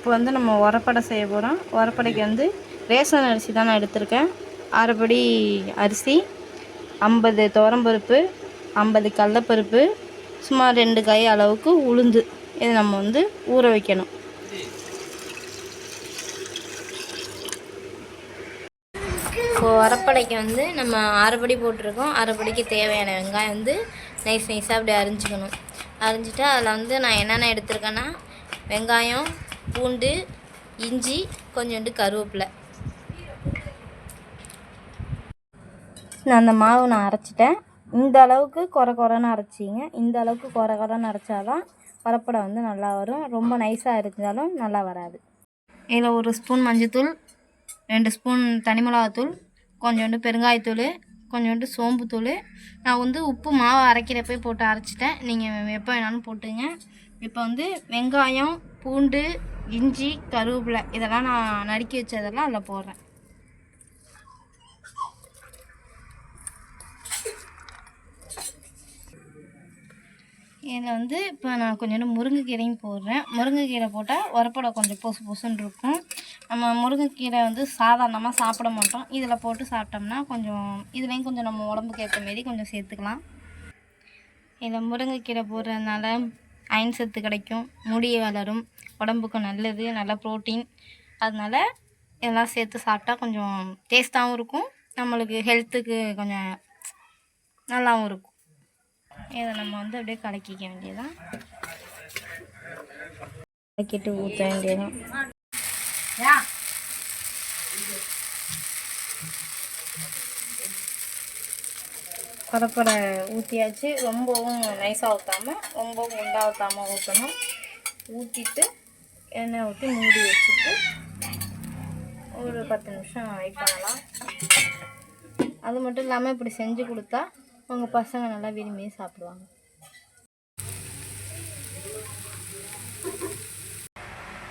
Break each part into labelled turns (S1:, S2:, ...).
S1: இப்போ வந்து நம்ம உரப்படை செய்ய போகிறோம். உரப்படைக்கு வந்து ரேஷன் அரிசி தான் நான் எடுத்திருக்கேன். அரைப்படி அரிசி, 50 துவரம்பருப்பு, 50 கடலப்பருப்பு, சுமார் 2 கை அளவுக்கு உளுந்து, இதை நம்ம வந்து ஊற வைக்கணும். இப்போ உரப்படைக்கு வந்து நம்ம அரைப்படி போட்டிருக்கோம். அரைப்படிக்கு தேவையான வெங்காயம் வந்து நைஸ் நைஸாக அப்படி அரிஞ்சிக்கணும். அரிஞ்சிட்டு அதில் வந்து நான் என்னென்ன எடுத்திருக்கேன்னா வெங்காயம், பூண்டு, இஞ்சி, கொஞ்சோண்டு கருவேப்பிலை. நான் அந்த மாவு நான் அரைச்சிட்டேன். இந்த அளவுக்கு குறைன்னு அரைச்சிங்க. இந்த அளவுக்கு குறைன்னு அரைச்சாதான் உரப்படை வந்து நல்லா வரும். ரொம்ப நைஸாக இருந்தாலும் நல்லா வராது. இதில் 1 ஸ்பூன் மஞ்சள்தூள், 2 ஸ்பூன் தனி மிளகாத்தூள், கொஞ்சோண்டு பெருங்காயத்தூள், கொஞ்சோண்டு சோம்புத்தூள். நான் வந்து உப்பு மாவு அரைக்கிறப்ப போட்டு அரைச்சிட்டேன். நீங்கள் எப்போ வேணாலும் போட்டுங்க. இப்போ வந்து வெங்காயம், பூண்டு, இஞ்சி, கருவேப்பிலை இதெல்லாம் நான் நறுக்கி வச்சதெல்லாம் அதில் போடுறேன். இதில் வந்து இப்போ நான் கொஞ்சோண்டு முருங்கைக்கீரையும் போடுறேன். முருங்கைக்கீரை போட்டால் உரப்படை கொஞ்சம் பொசு பொசுன்னு இருக்கும். நம்ம முருங்கைக்கீரை வந்து சாதாரணமாக சாப்பிட மாட்டோம். இதில் போட்டு சாப்பிட்டோம்னா கொஞ்சம் இதுலேயும் கொஞ்சம் நம்ம உடம்புக்கு ஏற்ற மாரி கொஞ்சம் சேர்த்துக்கலாம். இதில் முருங்கைக்கீரை போடுறதுனால அயன் சத்து கிடைக்கும், முடி வளரும், உடம்புக்கு நல்லது, நல்ல ப்ரோட்டீன். அதனால் இதெல்லாம் சேர்த்து சாப்பிட்டா கொஞ்சம் டேஸ்ட்டாகவும் இருக்கும், நம்மளுக்கு ஹெல்த்துக்கு கொஞ்சம் நல்லாவும் இருக்கும். இதை நம்ம வந்து அப்படியே கலக்கிக்க வேண்டியதான். கலக்கிட்டு ஊற்ற வேண்டியதான். உரப்படை ஊற்றியாச்சு. ரொம்பவும் நைஸாக ஊற்றாமல், ரொம்பவும் குண்டாக ஊற்றாமல் ஊற்றணும். ஊற்றிட்டு எண்ணெய் ஊற்றி மூடி வச்சுட்டு ஒரு 10 நிமிஷம் வெயிட் பண்ணலாம். அது மட்டும் இல்லாமல் இப்படி செஞ்சு கொடுத்தா உங்கள் பசங்க நல்லா விரும்பி சாப்பிடுவாங்க.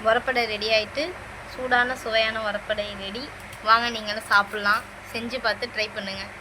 S1: உரப்படை ரெடி ஆகிட்டு, சூடான சுவையான உரப்படை ரெடி. வாங்க நீங்களும் சாப்பிட்லாம். செஞ்சு பார்த்து ட்ரை பண்ணுங்கள்.